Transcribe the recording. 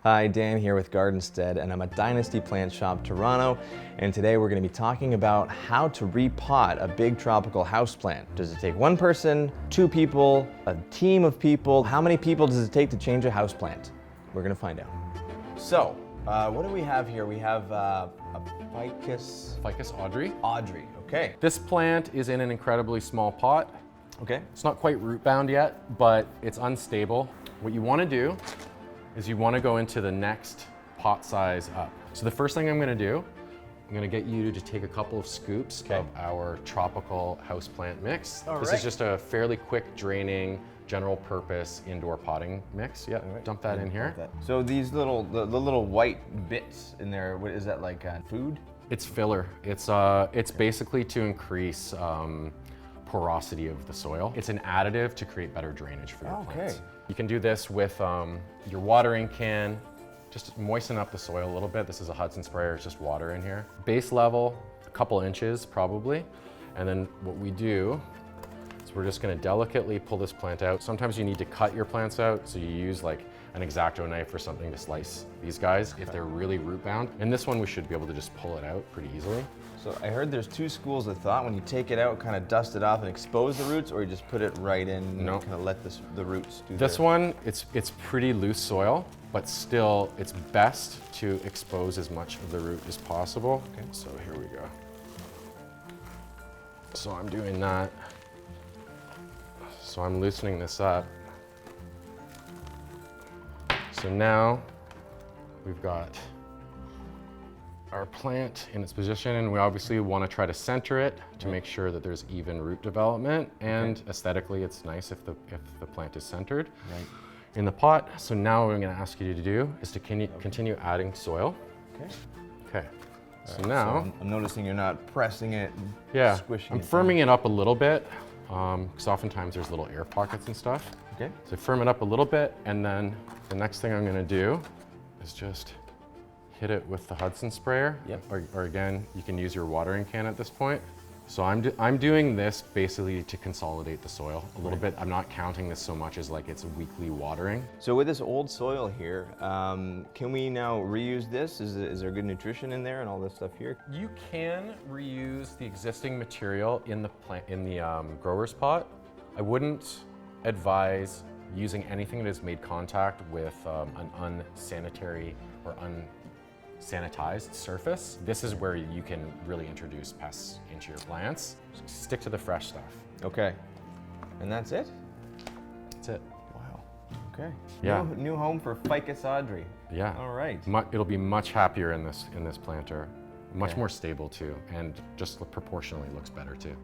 Hi, Dan here with Gardenstead, and I'm at Dynasty Plant Shop, Toronto, and today we're going to be talking about how to repot a big tropical houseplant. Does it take one person, two people, a team of people? How many people does it take to change a houseplant? We're going to find out. So, what do we have here? We have a Ficus Audrey. Audrey, okay. This plant is in an incredibly small pot. Okay. It's not quite root bound yet, but it's unstable. What you want to do is you want to go into the next pot size up. So the first thing I'm going to do, I'm going to get you to take a couple of scoops of our tropical houseplant mix. This is just a fairly quick draining, general purpose indoor potting mix. Yeah, dump that in here. So these little, the little white bits in there, what is that, like food? It's filler. It's basically to increase porosity of the soil. It's an additive to create better drainage for your plants. You can do this with your watering can. Just moisten up the soil a little bit. This is a Hudson sprayer, it's just water in here. Base level, a couple inches probably. And then what we do is we're just gonna delicately pull this plant out. Sometimes you need to cut your plants out, so you use like an X-Acto knife or something to slice these guys if they're really root bound. And this one we should be able to just pull it out pretty easily. So I heard there's two schools of thought. When you take it out, kind of dust it off and expose the roots, or you just put it right in and kind of let the roots do this one, it's pretty loose soil, but still it's best to expose as much of the root as possible. Okay. So here we go. So I'm doing that. So I'm loosening this up. So now we've got our plant in its position, and we obviously want to try to center it to make sure that there's even root development, and aesthetically it's nice if the plant is centered in the pot. So now what I'm going to ask you to do is to continue adding soil. Okay. So now so I'm noticing you're not pressing it, squishing I'm firming it up a little bit, because oftentimes there's little air pockets and stuff. Okay. So firm it up a little bit, and then the next thing I'm going to do is just hit it with the Hudson sprayer, or again, you can use your watering can at this point. So I'm doing this basically to consolidate the soil a little bit. I'm not counting this so much as like it's weekly watering. So with this old soil here, can we now reuse this? Is there good nutrition in there and all this stuff here? You can reuse the existing material in the grower's pot. I wouldn't advise using anything that has made contact with an unsanitary or sanitized surface. This is where you can really introduce pests into your plants. Just stick to the fresh stuff. Okay. And that's it? That's it. Wow. Okay. Yeah. New home for Ficus Audrey. Yeah. All right. It'll be much happier in this planter. Much more stable too, and just proportionally looks better too.